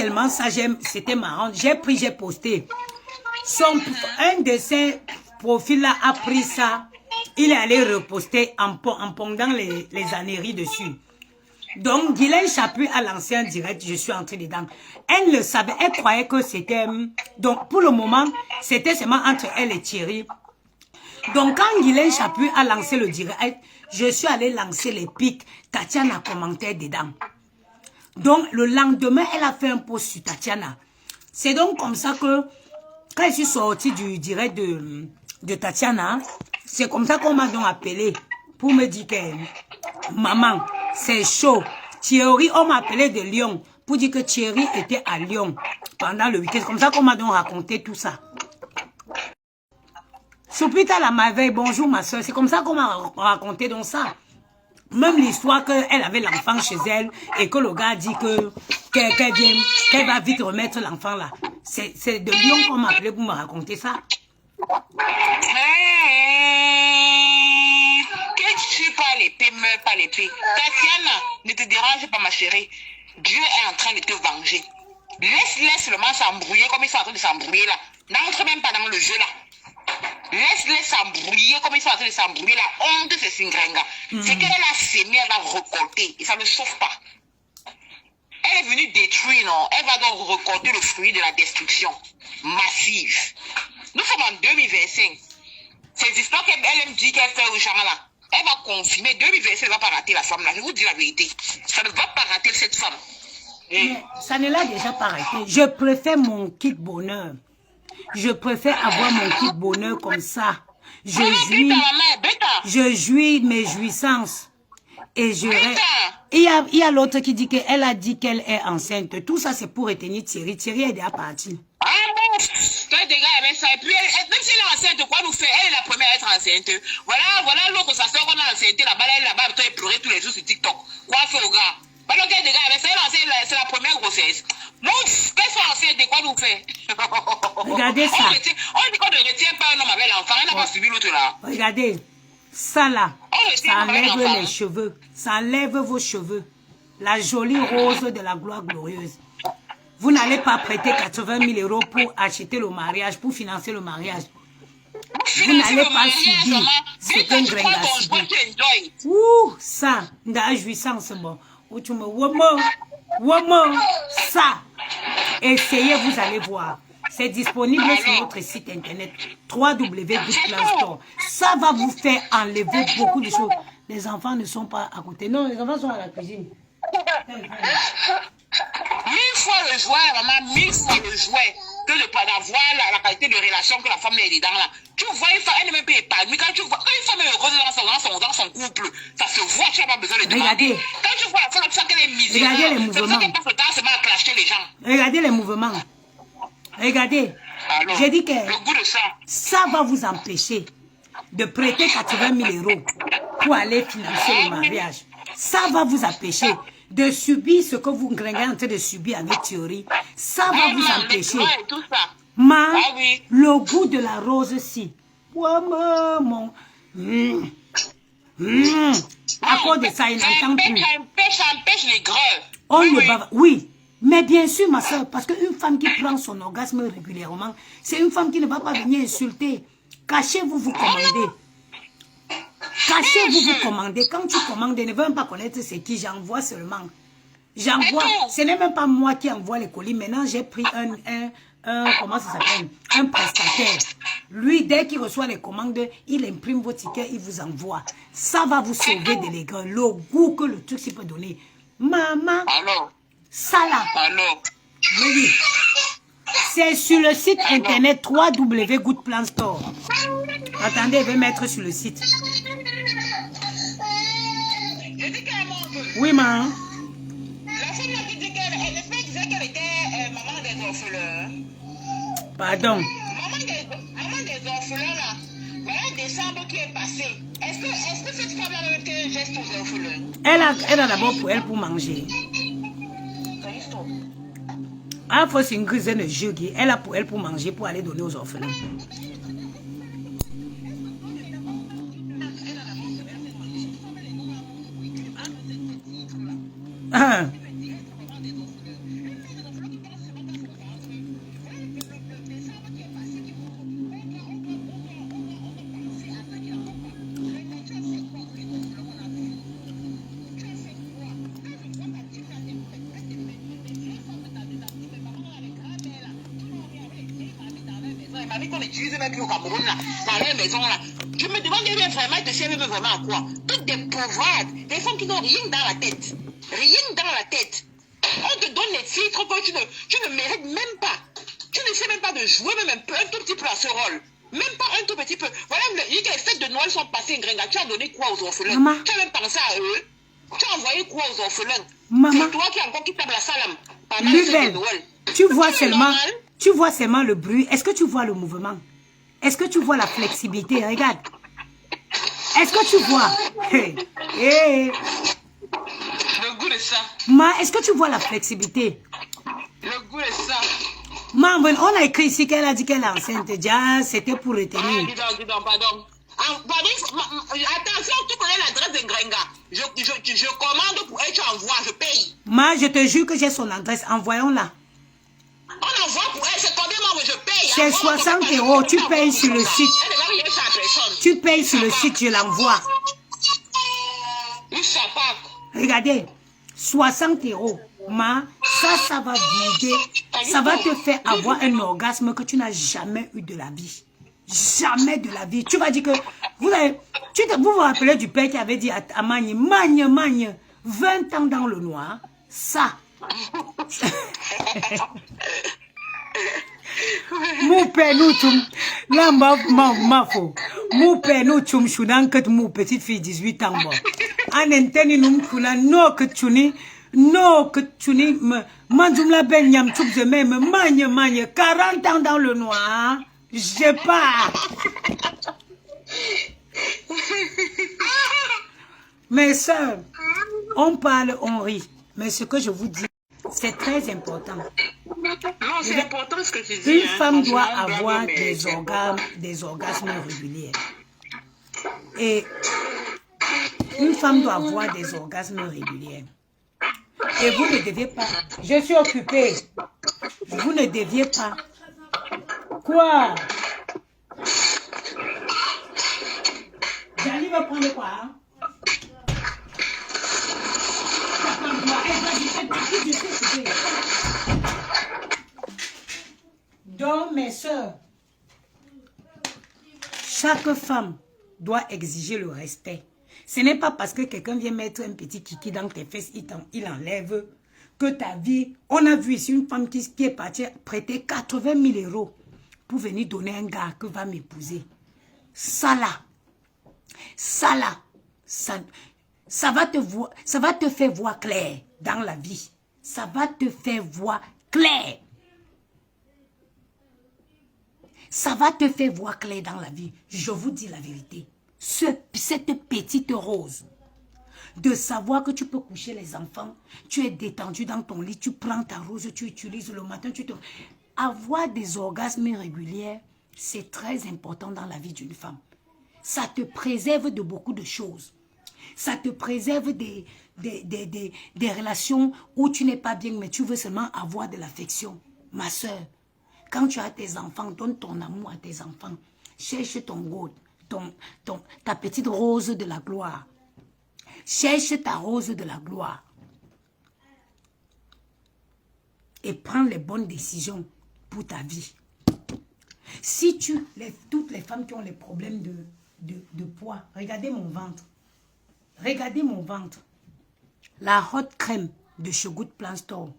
tellement ça, c'était marrant. J'ai pris, j'ai posté. Un de ses profils-là a pris ça. Il est allé reposter en pondant les âneries dessus. Donc, Guylaine Chapuis a lancé un direct, je suis entrée dedans. Elle le savait, elle croyait que c'était... Donc, pour le moment, c'était seulement entre elle et Thierry. Donc, quand Guylaine Chapuis a lancé le direct, je suis allée lancer les pics. Tatiana commentait dedans. Donc, le lendemain, elle a fait un post sur Tatiana. C'est donc comme ça que, quand je suis sortie du direct de Tatiana, c'est comme ça qu'on m'a donc appelé pour me dire que, maman, c'est chaud. Thierry, on m'a appelé de Lyon pour dire que Thierry était à Lyon pendant le week-end. C'est comme ça qu'on m'a donc raconté tout ça. Soupita la merveille, bonjour ma soeur. C'est comme ça qu'on m'a raconté donc ça. Même l'histoire qu'elle avait l'enfant chez elle et que le gars dit qu'elle va vite remettre l'enfant là. C'est de Lyon qu'on m'a appelé pour me raconter ça. Que tu pas l'épée, meurs pas l'épée. Tatiana, ne te dérange pas ma chérie. Dieu est en train de te venger. Laisse-les seulement s'embrouiller comme ils sont en train de s'embrouiller là. N'entre même pas dans le jeu là. Laisse-les s'embrouiller comme ils sont en train de s'embrouiller. La honte, c'est Singrenga. C'est qu'elle a sémé, elle va récolter. Et ça ne chauffe pas. Elle est venue détruire, non? Elle va donc récolter le fruit de la destruction massive. Nous sommes en 2025. Ces histoires qu'elle me dit qu'elle fait aux gens là, elle va confirmer. 2025, elle ne va pas rater la femme là. Je vous dis la vérité. Ça ne va pas rater cette femme. Mais ça ne l'a déjà pas raté. Je préfère mon kit bonheur. Je préfère avoir mon kit bonheur comme ça. Je jouis mes jouissances. Et je il y a l'autre qui dit qu'elle a dit qu'elle est enceinte. Tout ça, c'est pour retenir Thierry. Thierry est déjà parti. Ah bon, toi, des gars, avec ça. Et puis, même si elle est enceinte, quoi nous fait? Elle est la première à être enceinte. Voilà l'autre, ça sort qu'on a enceinte là-bas, elle est là-bas, toi, elle pleurait tous les jours sur TikTok. Quoi faire au gars? Voilà, des gars, avec ça, c'est la première grossesse. Non, qu'elle soit enceinte, de quoi nous fait? Regardez ça. On dit qu'on ne retient pas un homme avec l'enfant, elle n'a pas suivi l'autre là. Regardez, ça là, ça enlève les cheveux, ça enlève vos cheveux. La jolie rose de la gloire glorieuse. Vous n'allez pas prêter 80 000 € pour acheter le mariage, pour financer le mariage. Vous n'allez pas subir ce qu'un grain a subi. Ouh, ça, la jouissance, bon. Où tu me womo, ça. Essayez, vous allez voir. C'est disponible sur notre site internet www.goodplanstore. Ça va vous faire enlever beaucoup de choses. Les enfants ne sont pas à côté. Non, les enfants sont à la cuisine. 1000 fois le jouet, maman, 1000 fois le jouet que de pas d'avoir la qualité de relation que la femme est dedans là. Tu vois une femme, elle n'est même pas épanouie. Quand tu vois une femme est heureuse dans son couple, ça se voit, tu n'as pas besoin de demander. Regardez. Quand tu vois la femme, tu sens qu'elle est misérable. Regardez les mouvements. C'est pour ça qu'elle passe le temps seulement à clasher les gens. Regardez les mouvements. Regardez. J'ai dit que le goût de ça va vous empêcher de prêter 80 000 € pour aller financer le mariage. Ça va vous empêcher de subir ce que vous gringez en train de subir avec Thierry. Ça va vous empêcher. Le goût de la rose-ci. Mon. À cause de ça, il n'entend plus. Ça empêche les grèves. Oui. Mais bien sûr, ma soeur, parce qu'une femme qui prend son orgasme régulièrement, c'est une femme qui ne va pas venir insulter. Cachez-vous, vous commandez. Cachez-vous, vous commandez. Quand tu commandes, ne veux même pas connaître c'est qui, j'envoie seulement. J'envoie. Ce n'est même pas moi qui envoie les colis. Maintenant, j'ai pris comment ça s'appelle? Un prestataire. Lui, dès qu'il reçoit les commandes, il imprime vos tickets, il vous envoie. Ça va vous sauver de l'écran. Le goût que le truc s'y peut donner. Maman. Ça là. Oui. C'est sur le site internet www.goodplanstore. Attendez, je vais mettre sur le site. Oui, maman. La femme qui dit qu'elle disait qu'elle était maman des orphelins. Pardon. Maman des orphelins là. Voilà décembre qui est passé. Est-ce que cette femme a fait un geste aux orphelins? Elle a d'abord pour elle pour manger. Ah, faut c'est une grise de jeu. Elle a pour elle pour manger, pour aller donner aux orphelins. familles qu'on utilise même plus au Cameroun, là, dans les maisons, là. Je me demande vraiment, ils te servent vraiment à quoi? Toutes des pauvrettes, des femmes qui n'ont rien dans la tête. Rien dans la tête. On te donne les filtres que tu ne mérites même pas. Tu ne sais même pas de jouer même un tout petit peu à ce rôle. Même pas un tout petit peu. Voilà, les fêtes de Noël sont passées, Ngrenga. Tu as donné quoi aux orphelins? Maman. Tu as même pensé à eux? Tu as envoyé quoi aux orphelins? C'est toi qui encore qui tape la salam pendant les fêtes de Noël. Tu vois seulement le bruit. Est-ce que tu vois le mouvement? Est-ce que tu vois la flexibilité? Regarde. Est-ce que tu vois? Le goût de ça. Est-ce que tu vois la flexibilité? Le goût de ça. On a écrit ici qu'elle a dit qu'elle est enceinte. Déjà, c'était pour retenir. Dis donc, pardon. Attention, tu connais l'adresse de Ngrenga. Je commande pour elle, tu envoies, je paye. Je te jure que j'ai son adresse. Envoyons-la. On envoie pour elle, c'est combien moi je paye? C'est 60 €. Tu payes sur le site. Tu payes sur le site, je l'envoie. Regardez, 60 €. Ça va vider. Ça va te faire avoir un orgasme que tu n'as jamais eu de la vie. Jamais de la vie. Tu vas dire que... Vous vous rappelez du père qui avait dit à Magne, 20 ans dans le noir, ça. Mon père nous tum. Là, ma faux. Mon père nous tum choudan que mon petite fille 18 ans. En interne, nous kuna no que tu ni. Non, que tu n'es... Mandoum la belle nyam chouk de même. Magne. 40 ans dans le noir. J'ai pas. Mes soeurs, on parle, on rit. Mais ce que je vous dis, c'est très important. Non, c'est important ce que tu dis. Une femme doit avoir des orgasmes réguliers. Et une femme doit avoir des orgasmes réguliers. Et vous ne deviez pas. Je suis occupée. Vous ne deviez pas. Quoi? J'arrive à prendre quoi? Hein? Donc, mes soeurs, chaque femme doit exiger le respect. Ce n'est pas parce que quelqu'un vient mettre un petit kiki dans tes fesses, il enlève que ta vie... On a vu ici une femme qui est partie prêter 80 000 € pour venir donner un gars que va m'épouser. Ça là, ça va te faire voir clair dans la vie. Ça va te faire voir clair. Ça va te faire voir clair dans la vie. Je vous dis la vérité. Cette petite rose, de savoir que tu peux coucher les enfants, tu es détendu dans ton lit, tu prends ta rose, tu utilises le matin, Avoir des orgasmes réguliers, c'est très important dans la vie d'une femme. Ça te préserve de beaucoup de choses. Ça te préserve des relations où tu n'es pas bien, mais tu veux seulement avoir de l'affection. Ma soeur, quand tu as tes enfants, donne ton amour à tes enfants. Cherche ton goût. Ta petite rose de la gloire. Cherche ta rose de la gloire. Et prends les bonnes décisions pour ta vie. Si toutes les femmes qui ont les problèmes de poids, regardez mon ventre. Regardez mon ventre. La hot crème de Chez Good Plan Store.